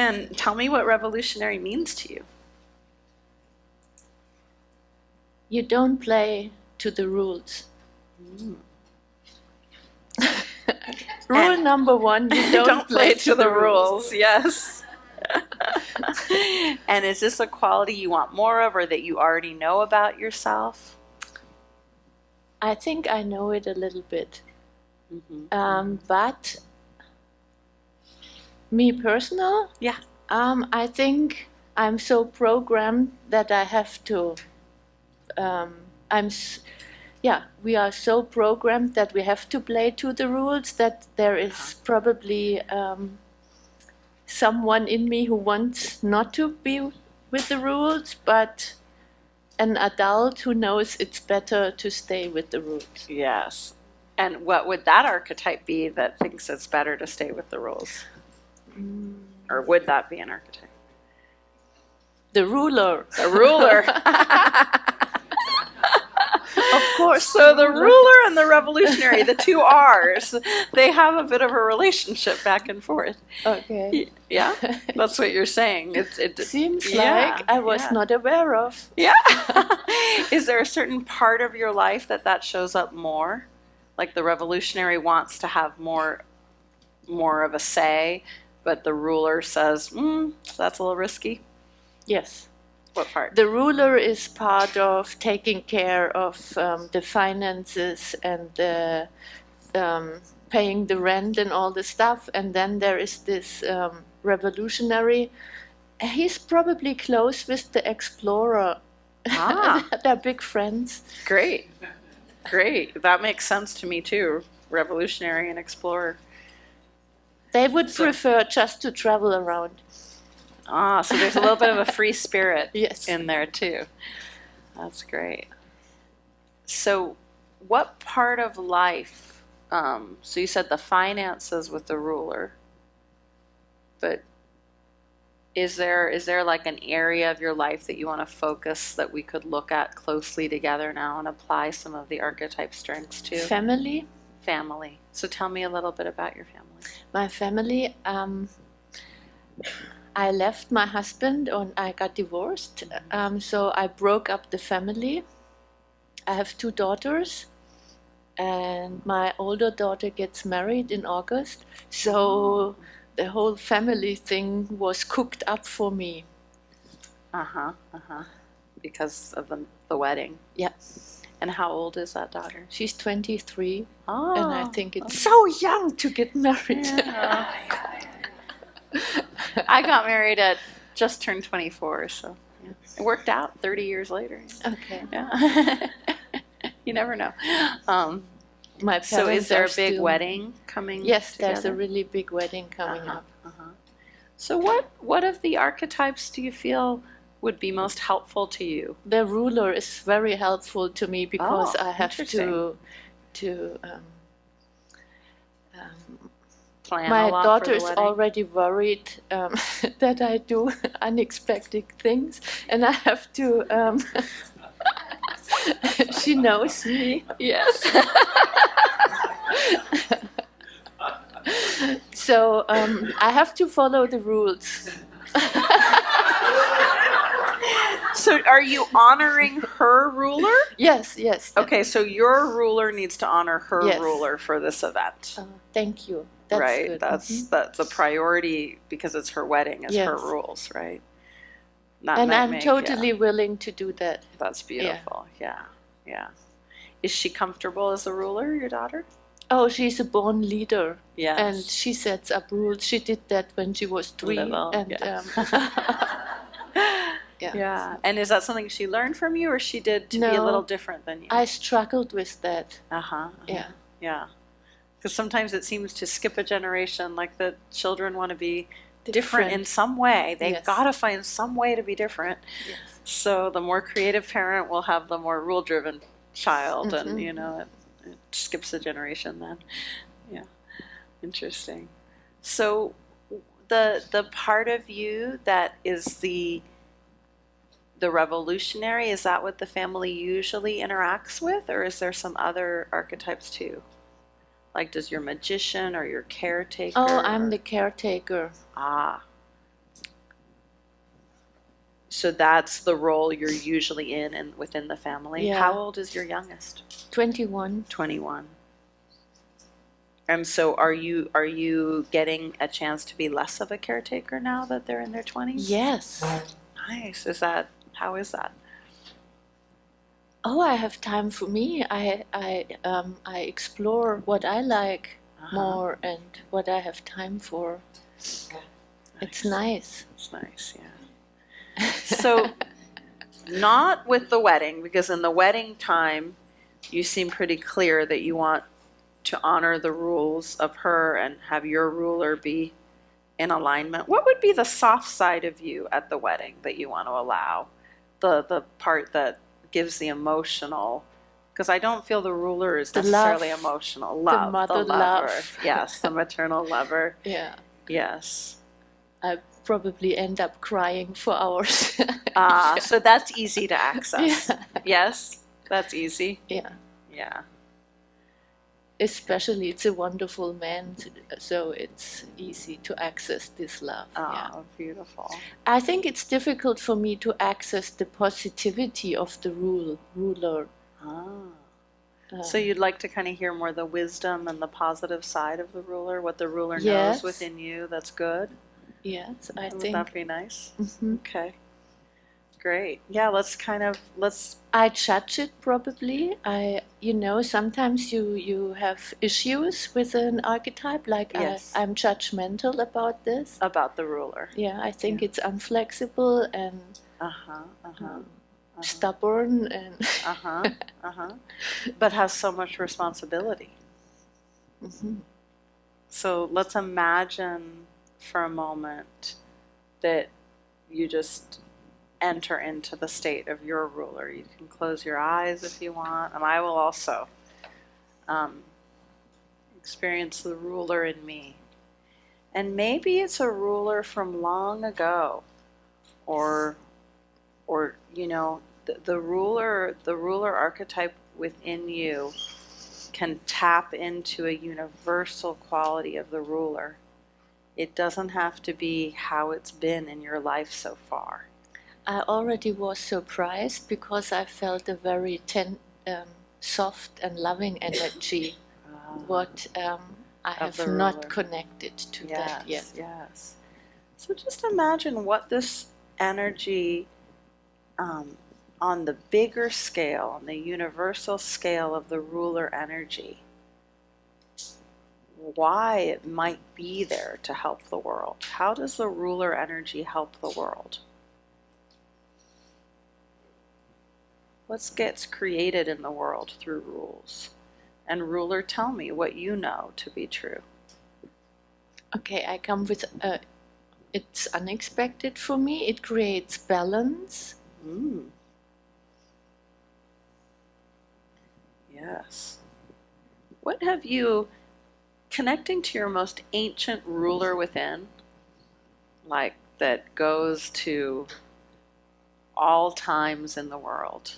And tell me what revolutionary means to you. You don't play to the rules. Rule number 1, you don't play to the rules. Yes. And is this a quality you want more of or that you already know about yourself? I think I know it a little bit. But me personal, Yeah. I think I'm so programmed that I have to. We are so programmed that we have to play to the rules, that there is probably someone in me who wants not to be with the rules, but an adult who knows it's better to stay with the rules. Yes. And what would that archetype be that thinks it's better to stay with the rules? Or would that be an archetype? The ruler. The ruler. Of course. So the ruler and the revolutionary, the two R's, they have a bit of a relationship back and forth. Okay. Yeah, that's what you're saying. It seems like I was not aware of. Yeah. Is there a certain part of your life that shows up more? Like the revolutionary wants to have more of a say, but the ruler says, that's a little risky? Yes. What part? The ruler is part of taking care of the finances and the paying the rent and all the stuff. And then there is this revolutionary. He's probably close with the explorer. They're big friends. Great. That makes sense to me too. Revolutionary and explorer. They would prefer just to travel around. So there's a little bit of a free spirit Yes. in there too. That's great. So what part of life, so you said the finances with the ruler, but is there like an area of your life that you want to focus that we could look at closely together now and apply some of the archetype strengths to? Family. So tell me a little bit about your family. My family, I left my husband and I got divorced. So I broke up the family. I have 2 daughters, and my older daughter gets married in August. So the whole family thing was cooked up for me. Because of the wedding. Yeah. And how old is that daughter? She's 23. And I think it's so young to get married. Yeah. I got married at just turned 24, so yeah. It worked out 30 years later. Okay. Yeah. You never know. So is there a big wedding coming? Yes, together? there's a really big wedding coming up. So what of the archetypes do you feel would be most helpful to you? The ruler is very helpful to me because I have to plan my a lot daughter for the is wedding? already worried that I do unexpected things, and I have to. She knows me. Yes. So I have to follow the rules. So are you honoring her ruler? Yes. Okay, so your ruler needs to honor her Yes. ruler for this event. Thank you. That's right? good. That's a priority because it's her wedding, it's her Yes. rules, right? And I'm totally willing to do that. That's beautiful. Yeah. Is she comfortable as a ruler, your daughter? Oh, she's a born leader. Yes. And she sets up rules. She did that when she was 3. Little, and yeah. And is that something she learned from you, or she did to be a little different than you? I struggled with that. Yeah. Because sometimes it seems to skip a generation, like the children want to be different in some way. They've got to find some way to be different. Yes. So the more creative parent will have the more rule-driven child, and it skips a generation then. Yeah, interesting. So the part of you that is the revolutionary, is that what the family usually interacts with, or is there some other archetypes too? Like, does your magician or your caretaker? Oh, I'm the caretaker. So that's the role you're usually in and within the family. Yeah. How old is your youngest? 21. 21. And so are you getting a chance to be less of a caretaker now that they're in their 20s? Yes. Nice. How is that? Oh, I have time for me. I explore what I like more and what I have time for. It's nice. It's nice, yeah. So not with the wedding, because in the wedding time you seem pretty clear that you want to honor the rules of her and have your ruler be in alignment. What would be the soft side of you at the wedding that you want to allow? The part that gives the emotional, because I don't feel the ruler is necessarily emotional. Love, the mother lover. love. Yes, the maternal lover. Yeah. Yes. I probably end up crying for hours. So that's easy to access. Yeah. Yes, that's easy. Yeah. Yeah. Especially, it's a wonderful man, so it's easy to access this love. Oh, Yeah. beautiful. I think it's difficult for me to access the positivity of the ruler. So you'd like to kind of hear more the wisdom and the positive side of the ruler, what the ruler knows Yes. within you that's good? Yes, I Would think. that be nice? Mhm. Okay. Great. Yeah, let's I judge it probably. Sometimes you have issues with an archetype, like Yes. I'm judgmental about this. about the ruler. Yeah, I think Yeah. it's unflexible and stubborn and But has so much responsibility. Mhm. So let's imagine for a moment that you just enter into the state of your ruler. You can close your eyes if you want, and I will also experience the ruler in me. And maybe it's a ruler from long ago, or the ruler archetype within you can tap into a universal quality of the ruler. It doesn't have to be how it's been in your life so far. I already was surprised because I felt a very soft and loving energy. What I have the not ruler. connected to that yet. Yes. So just imagine what this energy on the bigger scale, on the universal scale of the ruler energy, why it might be there to help the world. How does the ruler energy help the world? What gets created in the world through rules? And ruler, tell me what you know to be true. Okay, I come with it's unexpected for me. It creates balance. Yes. What have you, connecting to your most ancient ruler within, like that goes to all times in the world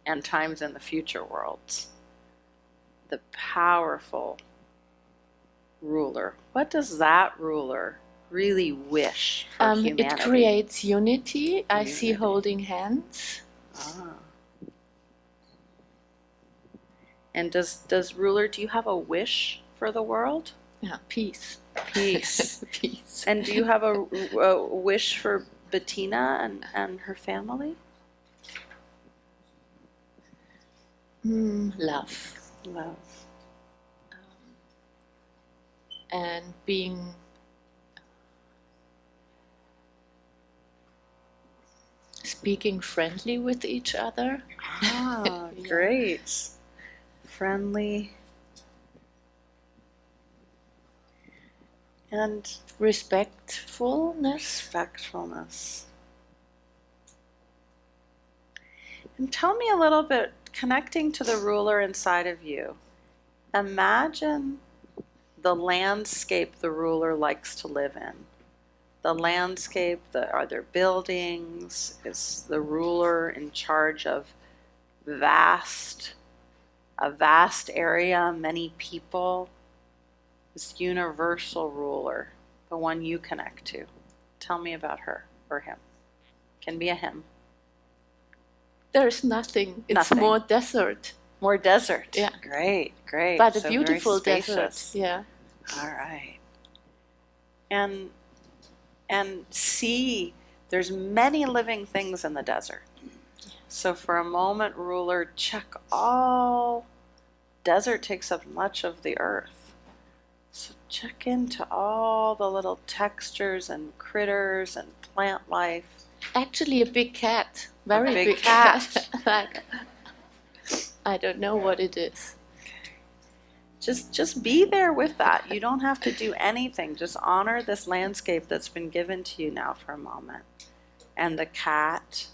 and times in the future worlds, the powerful ruler, what does that ruler really wish for humanity? It creates unity. I see holding hands. And does ruler, do you have a wish for the world? Yeah, peace. Peace. Peace. And do you have a wish for Bettina and her family? Love. Love. And being speaking friendly with each other. Ah, great. Friendly. And respectfulness. And tell me a little bit, connecting to the ruler inside of you, imagine the landscape the ruler likes to live in. The landscape, are there buildings? Is the ruler in charge of a vast area, many people? This universal ruler, the one you connect to. Tell me about her or him. Can be a hymn. There's nothing. It's Nothing. more desert. More desert. Yeah. Great, great. But a So beautiful very desert. spacious. Yeah. All right. And see, there's many living things in the desert. So for a moment, ruler, check all. Desert takes up much of the earth. So check into all the little textures and critters and plant life. Actually, a big cat. Very big big cat. Like, I don't know what it is. Just be there with that. You don't have to do anything. Just honor this landscape that's been given to you now for a moment. And the cat.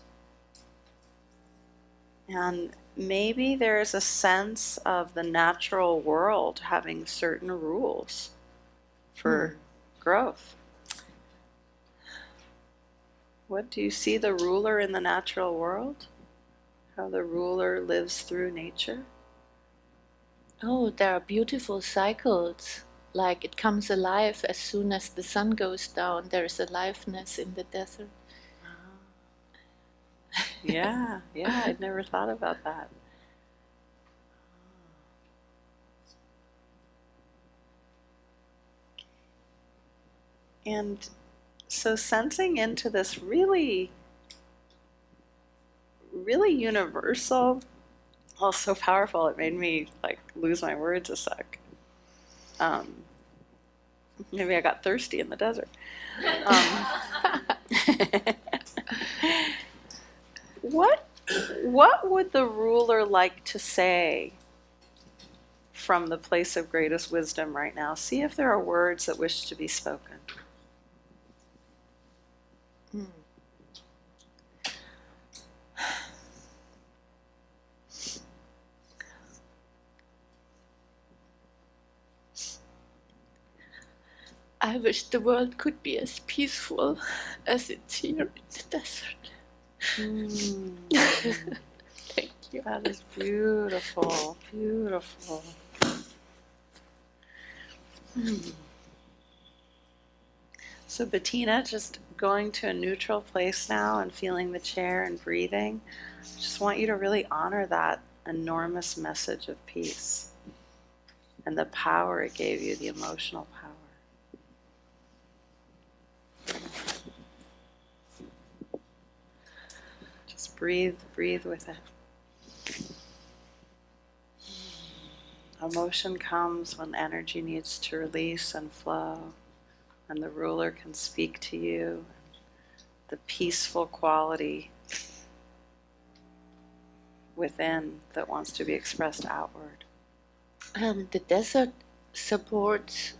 And maybe there is a sense of the natural world having certain rules for growth. What do you see the ruler in the natural world? How the ruler lives through nature? Oh, there are beautiful cycles. Like it comes alive as soon as the sun goes down. There is aliveness in the desert. Yeah, I'd never thought about that. And so sensing into this really, really universal, so powerful, it made me like lose my words a sec. Maybe I got thirsty in the desert. What would the ruler like to say from the place of greatest wisdom right now? See if there are words that wish to be spoken. I wish the world could be as peaceful as it's here in the desert. Thank you. That is beautiful, beautiful. So Bettina, just going to a neutral place now and feeling the chair and breathing. Just want you to really honor that enormous message of peace and the power it gave you, the emotional power. Just breathe with it. Emotion comes when energy needs to release and flow, and the ruler can speak to you. The peaceful quality within that wants to be expressed outward. The desert supports.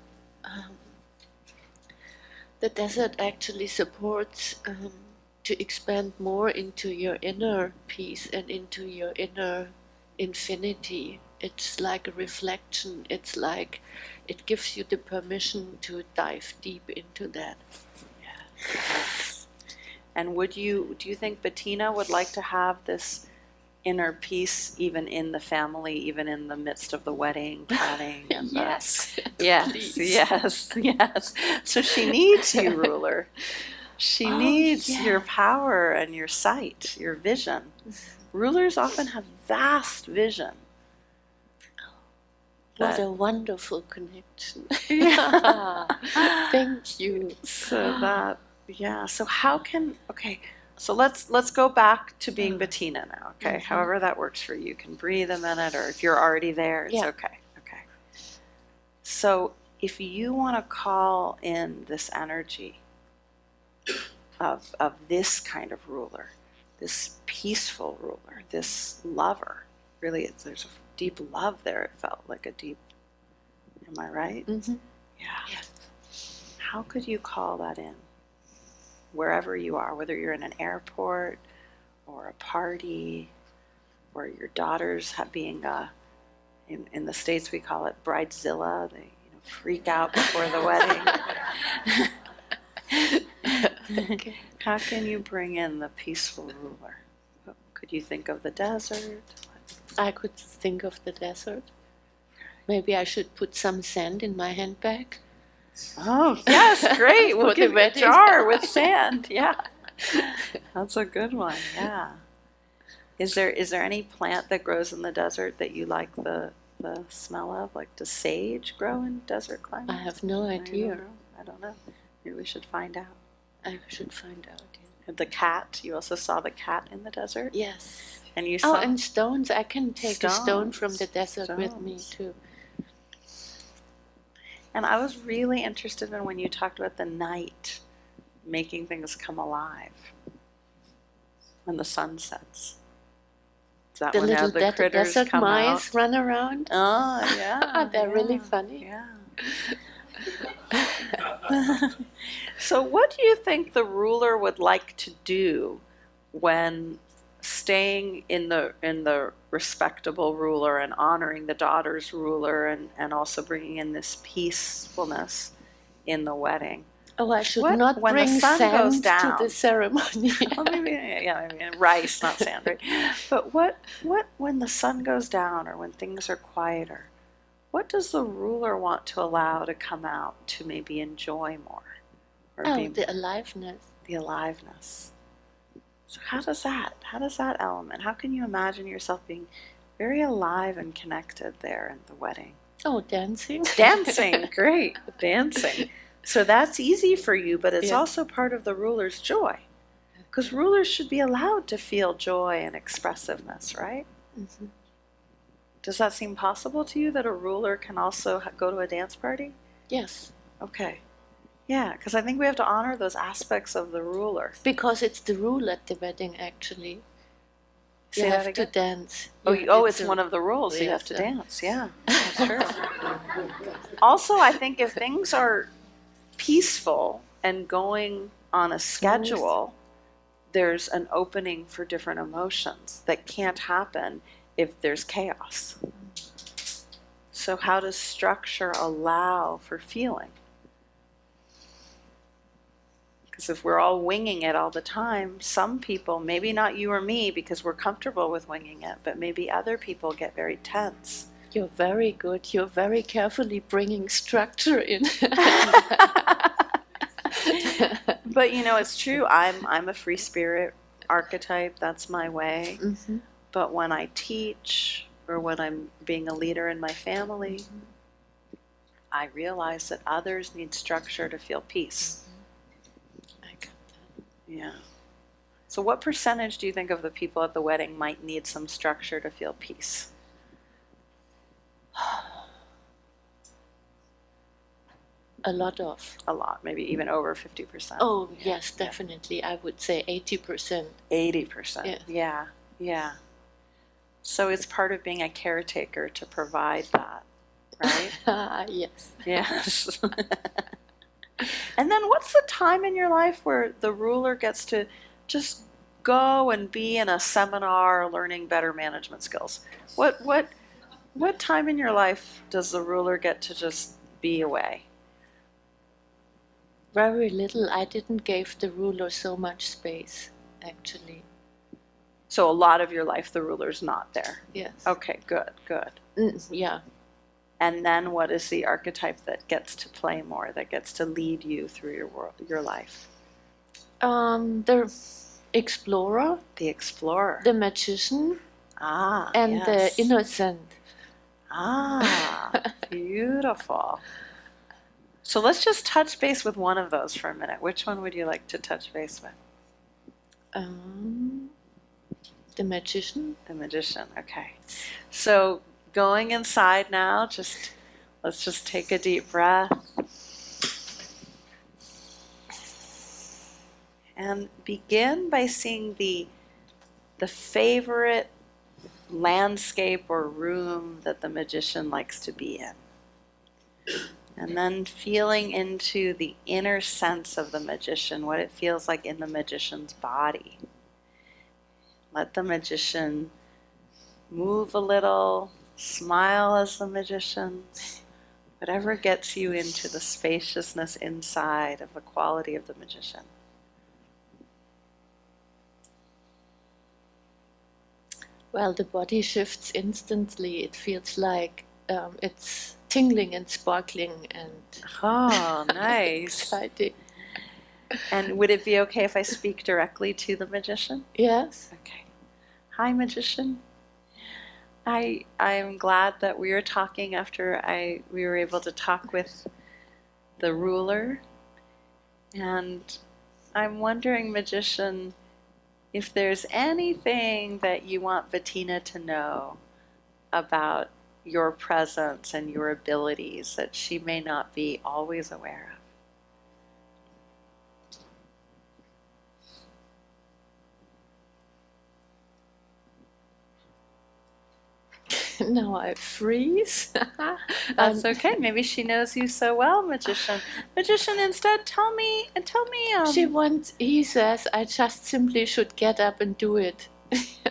The desert actually supports to expand more into your inner peace and into your inner infinity. It's like a reflection. It's like it gives you the permission to dive deep into that. Yes. And do you think Bettina would like to have this inner peace even in the family, even in the midst of the wedding planning? And Yes. Yes, yes. So she needs you, ruler. She needs your power and your sight, your vision. Rulers often have vast vision. What a wonderful connection. Thank you. So how can, so let's go back to being Bettina now, okay? Mm-hmm. However that works for you. You can breathe a minute, or if you're already there, it's okay. So if you want to call in this energy of this kind of ruler, this peaceful ruler, this lover, really there's a deep love there, it felt like a deep, am I right? Mm-hmm. Yeah. Yes. How could you call that in? Wherever you are, whether you're in an airport or a party, or your daughter's being in the States we call it bridezilla, they freak out before the wedding. Okay. How can you bring in the peaceful ruler? Could you think of the desert? I could think of the desert. Maybe I should put some sand in my handbag. Oh, yes, great. We'll For the give you a wedding. jar with sand. Yeah. That's a good one, yeah. Is there any plant that grows in the desert that you like the smell of? Like, does sage grow in desert climates? I have no idea. I don't know. Maybe we should find out. I should find out. Yeah. The cat, you also saw the cat in the desert? Yes. And you saw... Oh, and stones. I can take a stone from the desert with me too. And I was really interested in when you talked about the night making things come alive when the sun sets. Is that The when little the critters desert come mice out? run around. Oh, yeah. They're really funny. Yeah. So what do you think the ruler would like to do when staying in the respectable ruler and honoring the daughter's ruler and also bringing in this peacefulness in the wedding? Oh, I should What- not when the bring sun goes sand to down? the ceremony. Well, maybe rice, not sand, right? But what when the sun goes down or when things are quieter, what does the ruler want to allow to come out to maybe enjoy more? Or Oh, the aliveness. the aliveness. So how does that element, how can you imagine yourself being very alive and connected there in the wedding? Oh, dancing. Dancing, great, dancing. So that's easy for you, but it's Yeah. also part of the ruler's joy. Because rulers should be allowed to feel joy and expressiveness, right? Mhm. Does that seem possible to you that a ruler can also go to a dance party? Yes, Okay. Yeah, because I think we have to honor those aspects of the ruler. because it's the rule at the wedding. Actually, Say you that have to again? dance. It's one of the rules. You Yes, have to yeah. dance. Yeah, that's true. Also, I think if things are peaceful and going on a schedule, there's an opening for different emotions that can't happen if there's chaos. So how does structure allow for feeling? Because if we're all winging it all the time, some people, maybe not you or me because we're comfortable with winging it, but maybe other people get very tense. You're very good. You're very carefully bringing structure in. But it's true. I'm a free spirit archetype. That's my way. Mhm. But when I teach or when I'm being a leader in my family, I realize that others need structure to feel peace. I got that. Yeah. So what percentage do you think of the people at the wedding might need some structure to feel peace? A lot of. A lot, maybe even over 50%. Oh, yes, definitely. I would say 80%. 80%. Yeah. Yeah, yeah. So it's part of being a caretaker to provide that, right? Yes. Yes. And then what's the time in your life where the ruler gets to just go and be in a seminar learning better management skills? What time in your life does the ruler get to just be away? Very little. I didn't give the ruler so much space, actually. So a lot of your life the ruler's not there. Yes. Okay, good. Yeah. And then what is the archetype that gets to play more, that gets to lead you through your life? The explorer, The explorer. the magician, and yes. the innocent. Beautiful. So let's just touch base with one of those for a minute. Which one would you like to touch base with? The magician. The magician, okay. So going inside now, let's just take a deep breath. And begin by seeing the favorite landscape or room that the magician likes to be in. And then feeling into the inner sense of the magician, what it feels like in the magician's body. Let the magician move a little, smile as the magician, whatever gets you into the spaciousness inside of the quality of the magician. Well, the body shifts instantly. It feels like it's tingling and sparkling and Oh, nice. exciting. And would it be okay if I speak directly to the magician? Yes. Okay. Hi, magician. I'm glad that we were talking after we were able to talk with the ruler. And I'm wondering, magician, if there's anything that you want Bettina to know about your presence and your abilities that she may not be always aware of. Now I freeze. That's okay. Maybe she knows you so well, magician. Magician, instead, tell me. He says I just simply should get up and do it.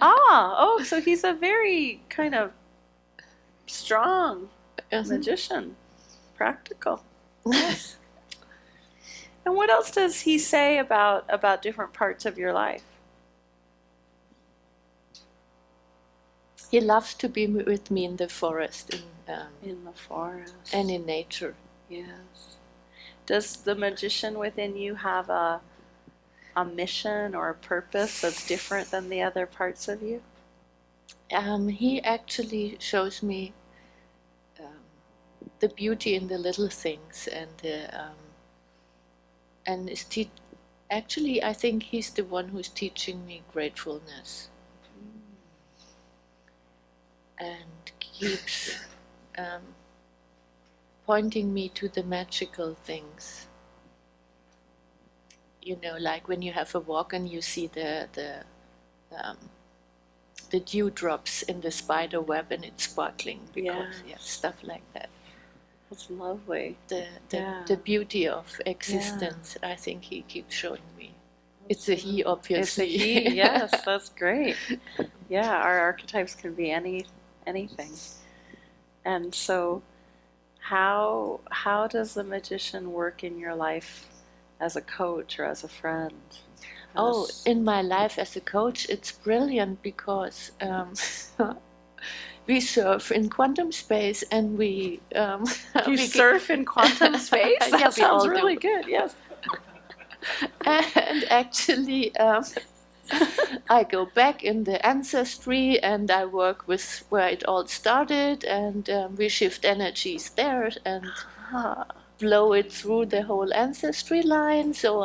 So he's a very kind of strong magician, practical. Yes. And what else does he say about different parts of your life? He loves to be with me in the forest, in the forest, and in nature. Yes. Does the magician within you have a mission or a purpose that's different than the other parts of you? He actually shows me the beauty in the little things, and actually, I think he's the one who's teaching me gratefulness. And keeps pointing me to the magical things. You know, like when you have a walk and you see the dewdrops in the spider web and it's sparkling. Stuff like that. That's lovely. The beauty of existence, I think he keeps showing me. It's a he, obviously. It's a he, yes, that's great. Yeah, our archetypes can be anything. And so how does the magician work in your life as a coach or as a friend? In my life as a coach, it's brilliant because we surf in quantum space and we surf in quantum space? That sounds really good, yes. And actually I go back in the ancestry and I work with where it all started, and we shift energies there and blow it through the whole ancestry line. So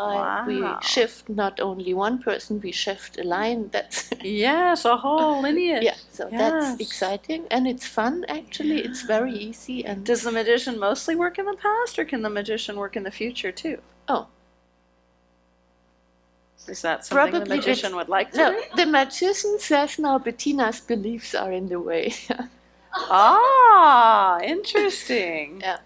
we shift not only one person, we shift a line. That's yes, a whole lineage. Yeah, so that's exciting and it's fun. Actually, it's very easy. And does the magician mostly work in the past, or can the magician work in the future too? Is that something the magician would like to do? The magician says now Bettina's beliefs are in the way. Interesting. Yeah.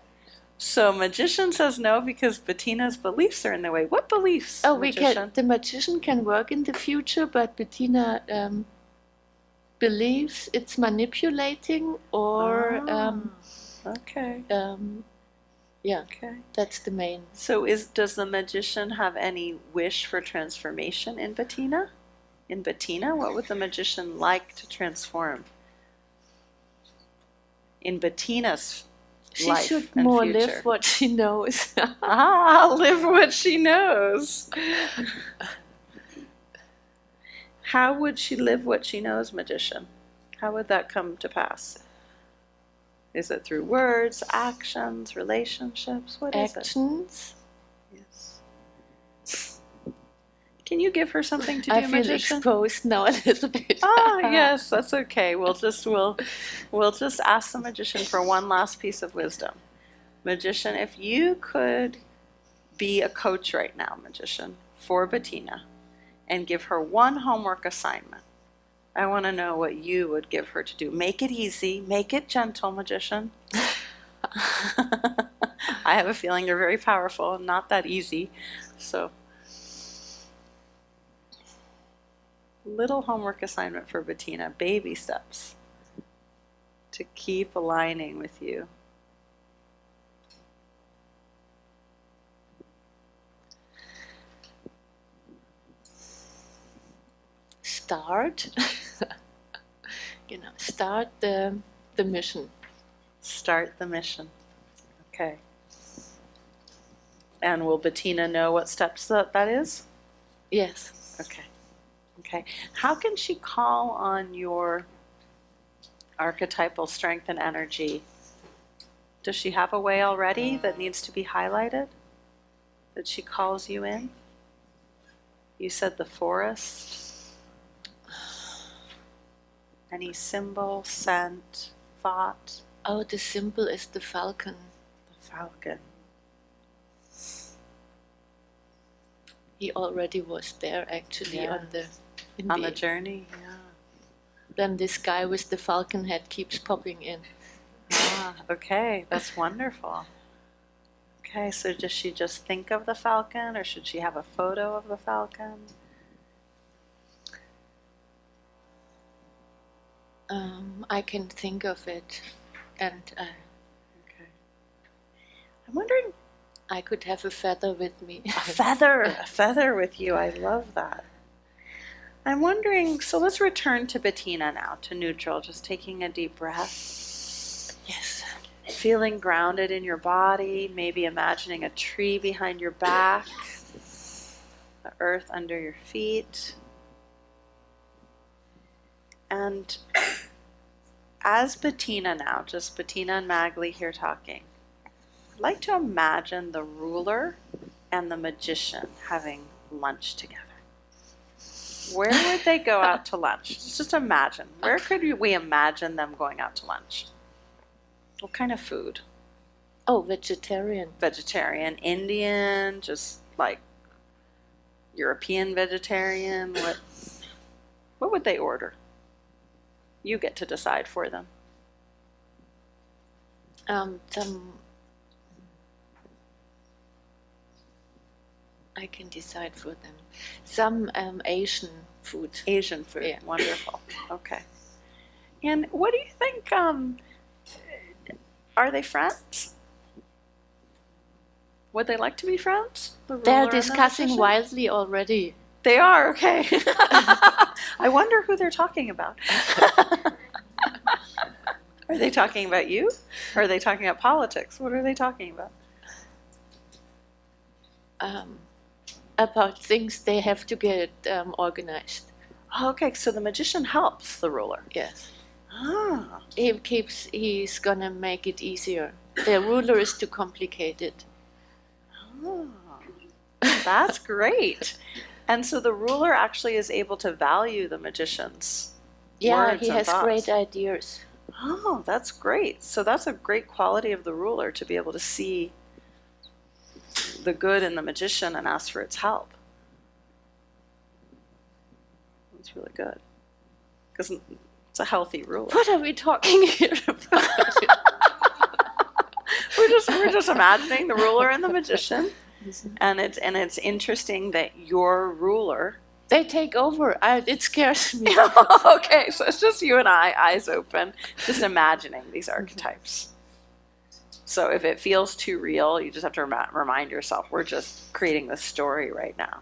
So magician says no because Bettina's beliefs are in the way. What beliefs? The magician can work in the future, but Bettina believes it's manipulating or okay. Yeah, okay. That's the main. So does the magician have any wish for transformation in Bettina? In Bettina, what would the magician like to transform? In Bettina's life she should and more future. Live what she knows. Live what she knows. How would she live what she knows, magician? How would that come to pass? Is it through words, actions, relationships? What is it? Actions. Yes. Can you give her something to do, I feel magician? exposed now a little bit. Yes, that's okay. We'll just ask the magician for one last piece of wisdom. Magician, if you could be a coach right now, magician, for Bettina, and give her one homework assignment, I want to know what you would give her to do. Make it easy. Make it gentle, magician. I have a feeling you're very powerful and not that easy. So, little homework assignment for Bettina. Baby steps to keep aligning with you. Start the mission. Start the mission. Okay. And will Bettina know what steps that is? Yes. Okay. Okay. How can she call on your archetypal strength and energy? Does she have a way already that needs to be highlighted? That she calls you in? You said the forest. Any symbol, scent, thought? Oh, the symbol is the falcon. The falcon. He already was there, actually, Yeah. on the journey. Yeah. Then this guy with the falcon head keeps popping in. Ah, okay, that's wonderful. Okay, so does she just think of the falcon, or should she have a photo of the falcon? I can think of it, and Okay. I'm wondering, I could have a feather with me. a feather with you. I love that. I'm wondering, so let's return to Bettina now, to neutral, just taking a deep breath. Yes. Feeling grounded in your body, maybe imagining a tree behind your back, the earth under your feet. And as Bettina now, just Bettina and Magali here talking, I'd like to imagine the ruler and the magician having lunch together. Where would they go out to lunch? Just imagine. Where could we imagine them going out to lunch? What kind of food? Oh, vegetarian. Vegetarian, Indian, just like European vegetarian. What would they order? You get to decide for them. I can decide for them. Some Asian food. Asian food. Yeah. Wonderful. Okay. And what do you think? Are they friends? Would they like to be friends? The ruler They're and the discussing magician? wildly already. They are, okay. I wonder who they're talking about. Are they talking about you? Or are they talking about politics? What are they talking about? About things they have to get organized. Okay, so the magician helps the ruler. Yes. Ah, He's gonna make it easier. The ruler is too complicated. that's great. And so the ruler actually is able to value the magician's Yeah, words he and has thoughts. great ideas. Oh, that's great. So that's a great quality of the ruler, to be able to see the good in the magician and ask for its help. That's really good. Because it's a healthy ruler. What are we talking here about? We're just imagining the ruler and the magician. And it's interesting that your ruler. They take over. It scares me. Okay, so it's just you and I, eyes open, just imagining these archetypes. So if it feels too real, you just have to remind yourself, we're just creating this story right now.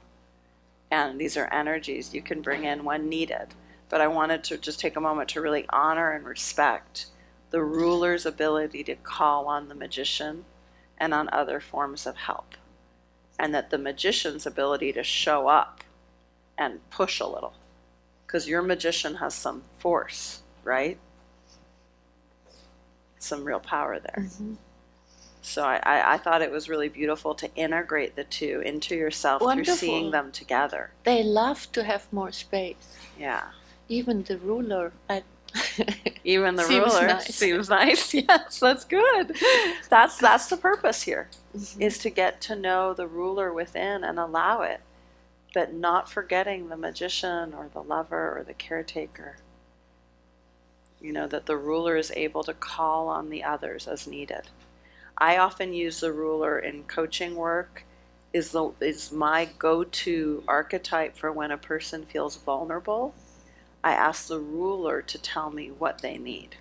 And these are energies you can bring in when needed. But I wanted to just take a moment to really honor and respect the ruler's ability to call on the magician and on other forms of help. And that the magician's ability to show up and push a little. Because your magician has some force, right? Some real power there. Mm-hmm. So I thought it was really beautiful to integrate the two into yourself Wonderful. through seeing them together. They love to have more space. Yeah. Even the ruler. Even the Seems ruler nice. seems nice. Yes, that's good. That's the purpose here, Mm-hmm. is to get to know the ruler within and allow it, but not forgetting the magician or the lover or the caretaker. You know, that the ruler is able to call on the others as needed. I often use the ruler in coaching work, is my go-to archetype for when a person feels vulnerable. I ask the ruler to tell me what they need.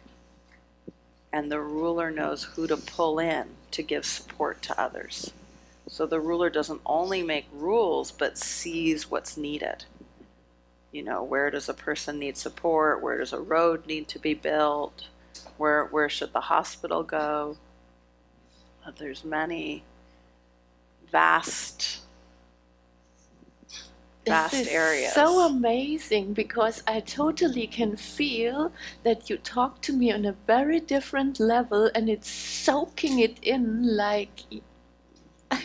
And the ruler knows who to pull in to give support to others. So the ruler doesn't only make rules, but sees what's needed. You know, where does a person need support? Where does a road need to be built? Where should the hospital go? There's many vast This is areas. so amazing, because I totally can feel that you talk to me on a very different level, and it's soaking it in like.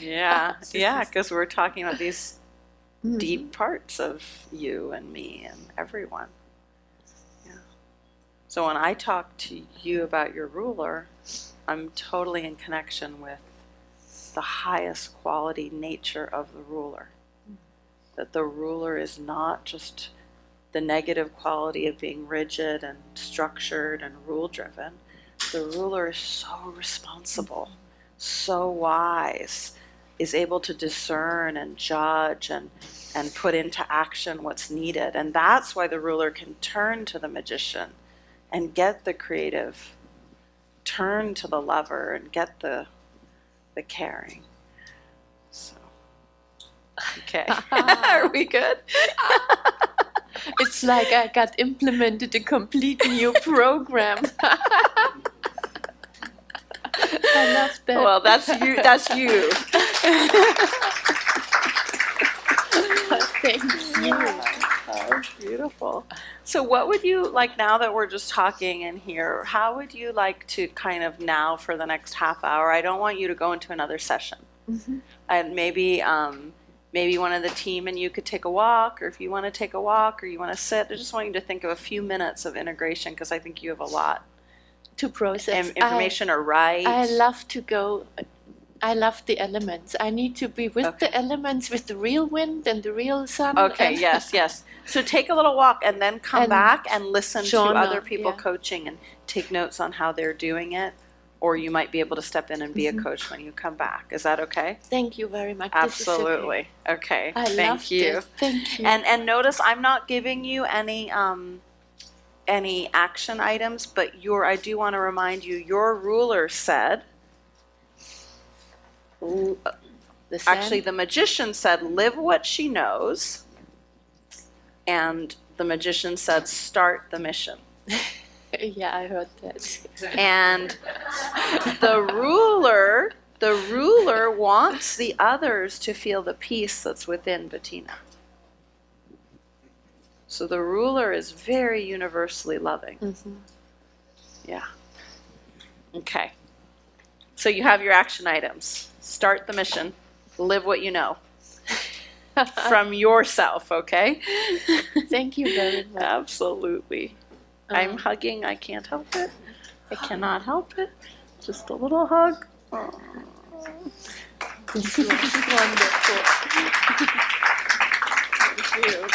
Yeah, yeah, because we're talking about these Mhm. deep parts of you and me and everyone. Yeah. So when I talk to you about your ruler, I'm totally in connection with the highest quality nature of the ruler. That the ruler is not just the negative quality of being rigid and structured and rule driven. The ruler is so responsible, so wise, is able to discern and judge and put into action what's needed. And that's why the ruler can turn to the magician and get the creative, turn to the lover and get the caring. So, okay. Are we good? It's like I got implemented a complete new program. I love that. Well, that's you. That's you. Thank you. Oh, beautiful. So what would you like, now that we're just talking in here, how would you like to kind of now for the next half hour, I don't want you to go into another session. Mm-hmm. And maybe one of the team and you could take a walk, or if you want to take a walk or you want to sit, I just want you to think of a few minutes of integration, because I think you have a lot To process information or write. I love to go. I love the elements. I need to be with Okay. the elements, with the real wind and the real sun. Okay, and yes. So take a little walk and then come And back and listen to journal, other people yeah. coaching and take notes on how they're doing it. Or you might be able to step in and be a coach when you come back. Is that okay? Thank you very much. Absolutely. Okay. I Thank loved you. it. Thank you. And notice I'm not giving you any action items, but I do want to remind you, your ruler said, the sun. actually the magician said, live what she knows. And the magician said, start the mission. Yeah, I heard that. And the ruler wants the others to feel the peace that's within Bettina. So the ruler is very universally loving. Mm-hmm. Yeah. Okay. So you have your action items. Start the mission. Live what you know. From yourself, okay? Thank you very much. Absolutely. I'm hugging. I can't help it. I cannot help it. Just a little hug. Oh. This was wonderful. Thank you.